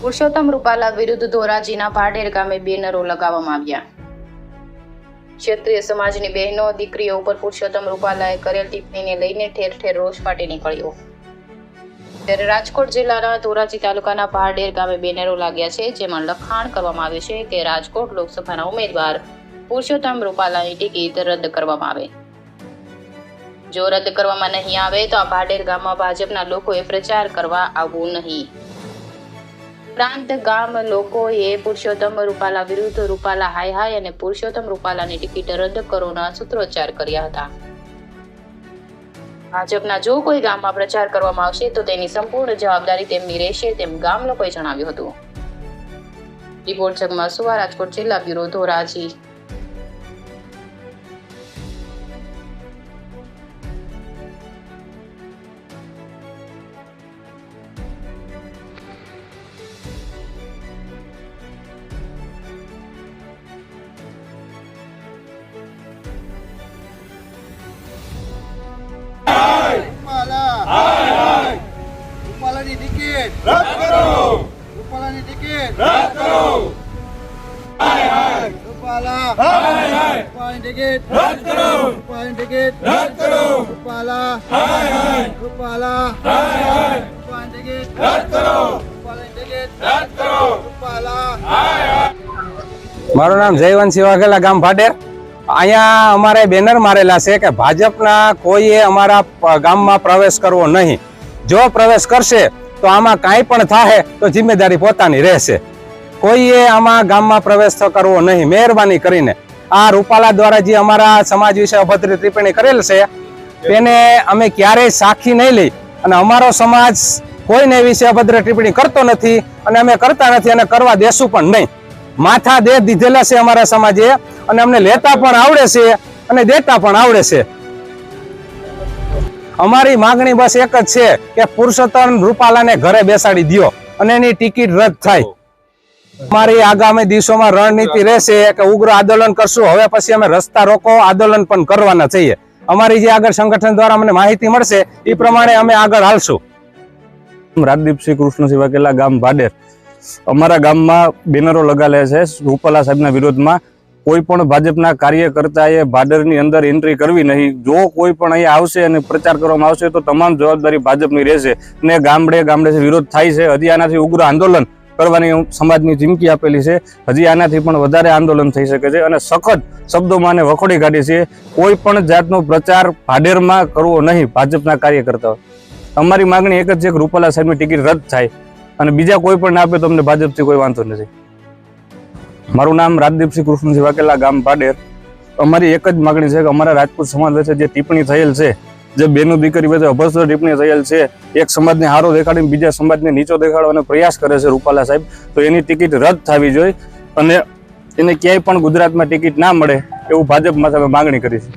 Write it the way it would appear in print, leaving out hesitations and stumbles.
પુરુષોત્તમ રૂપાલા વિરુદ્ધ ધોરાજીના ભાડેર ગામે બેનરો લગાવવામાં આવ્યા। ક્ષત્રિય સમાજની બહેનો દીકરીઓ ઉપર પુરુષોત્તમ રૂપાલાએ કરેલ ટિપ્પણીને લઈને ઠેર ઠેર રોષ ફાટી નીકળ્યો। ત્યારે રાજકોટ જિલ્લાના ધોરાજી તાલુકાના ભાડેર ગામે બેનરો લાગ્યા છે, જેમાં લખાણ કરવામાં આવ્યું છે કે રાજકોટ લોકસભાના ઉમેદવાર પુરુષોત્તમ રૂપાલાની ટિકિટ રદ કરવામાં આવે। જો રદ કરવામાં નહીં આવે તો આ ભાડેર ગામમાં ભાજપના લોકોએ પ્રચાર કરવા આવવું નહીં। ઉપરાંત ગામ લોકોએ પુરુષોત્તમ રૂપાલા વિરુદ્ધ રૂપાલા હાય હાય અને પુરુષોત્તમ રૂપાલાની ટિકિટ રદ કરોના સૂત્રોચ્ચાર કર્યા હતા। ભાજપના જો કોઈ ગામમાં પ્રચાર કરવામાં આવશે તો તેની સંપૂર્ણ જવાબદારી તેમની રહેશે તેમ ગામ લોકોએ જણાવ્યું હતું। રિપોર્ટ જગમાં સુવા, રાજકોટ જિલ્લા બ્યુરો, ધોરાજી। રૂપાલાની ટિકિટ રદ કરો, રૂપાલાની ટિકિટ રદ કરો, રૂપાલા રૂપાલાની ટિકિટ રદ કરો, રૂપાલાની ટિકિટ રદ કરો, રૂપાલા રૂપાલા રૂપાલાની ટિકિટ રદ કરો, રૂપાલાની ટિકિટ રદ કરો, રૂપાલા। મારું નામ જયવંતસિંહ વાઘેલા, ગામ ભાડેર। અહીંયા અમારે બેનર મારેલા છે કે ભાજપના કોઈએ અમારા ગામમાં પ્રવેશ કરવો નહીં। જો પ્રવેશ કરશે તો આમાં કાંઈ પણ થાય તો જિમ્મેદારી પોતાની રહેશે। કોઈએ આમાં ગામમાં પ્રવેશ કરવો નહીં। મહેરબાની કરીને આ રૂપાલા દ્વારા જે અમારા સમાજ વિશે અભદ્ર ટિપ્પણી કરેલ છે તેને અમે ક્યારેય સાખી નહીં લઈ અને અમારો સમાજ કોઈને વિશે અભદ્ર ટિપ્પણી કરતો નથી અને અમે કરતા નથી અને કરવા દેશું પણ નહીં। માથા દે દીધેલા છે અમારા સમાજે અને અમને લેતા પણ આવડે છે અને દેતા પણ આવડે છે। અમારી માંગણી બસ એક જ છે કે પુરુષોત્તમ રૂપાલાને ઘરે બેસાડી દ્યો અને એની ટિકિટ રદ થાય। અમારી આગામી દિવસોમાં રણનીતિ રહેશે કે ઉગ્ર આંદોલન કરશું। હવે પછી અમે રસ્તા રોકો આંદોલન પણ કરવાના છીએ। અમારી જે આગળ સંગઠન દ્વારા અમને માહિતી મળશે એ પ્રમાણે અમે આગળ હાલશું। રાજદીપસિંહ કૃષ્ણસિંહ વાઘેલા, ગામ ભાડેર। અમારા ગામમાં બેનરો લગાડેલા છે રૂપાલા સાહેબના વિરોધમાં। કોઈ પણ ભાજપના કાર્યકર્તાએ ભાડરની અંદર એન્ટ્રી કરવી નહીં। જો કોઈ પણ અહીંયા આવશે અને પ્રચાર કરવામાં આવશે તો તમામ જવાબદારી ભાજપની રહેશે અને ગામડે ગામડે વિરોધ થાય છે। હજી આનાથી ઉગ્ર આંદોલન કરવાની સમાજની ચીમકી આપેલી છે। હજી આનાથી પણ વધારે આંદોલન થઈ શકે છે અને સખત શબ્દોમાં આને વખોડી કાઢી છે। કોઈ પણ જાતનો પ્રચાર ભાડેરમાં કરવો નહીં ભાજપના કાર્યકર્તાઓ। અમારી માંગણી એક જ છે કે રૂપાલા સાહેબની ટિકિટ રદ થાય અને બીજા કોઈ પણ આપે તો અમને ભાજપથી કોઈ વાંધો નથી। મારું નામ રાજદીપસિંહ કૃષ્ણસિંહ વાઘેલા, ગામ ભાડેર। અમારી એક જ માગણી છે કે અમારા રાજપૂત સમાજ વચ્ચે જે ટિપ્પણી થયેલ છે, જે બેનો દીકરી વચ્ચે અભદ્ર ટિપ્પણી થયેલ છે, એક સમાજને હારો દેખાડીને બીજા સમાજને નીચો દેખાડવાનો પ્રયાસ કરે છે રૂપાલા સાહેબ, તો એની ટિકિટ રદ થવી જોઈએ અને એને ક્યાંય પણ ગુજરાતમાં ટિકિટ ના મળે એવું ભાજપમાં અમે માગણી કરી છે।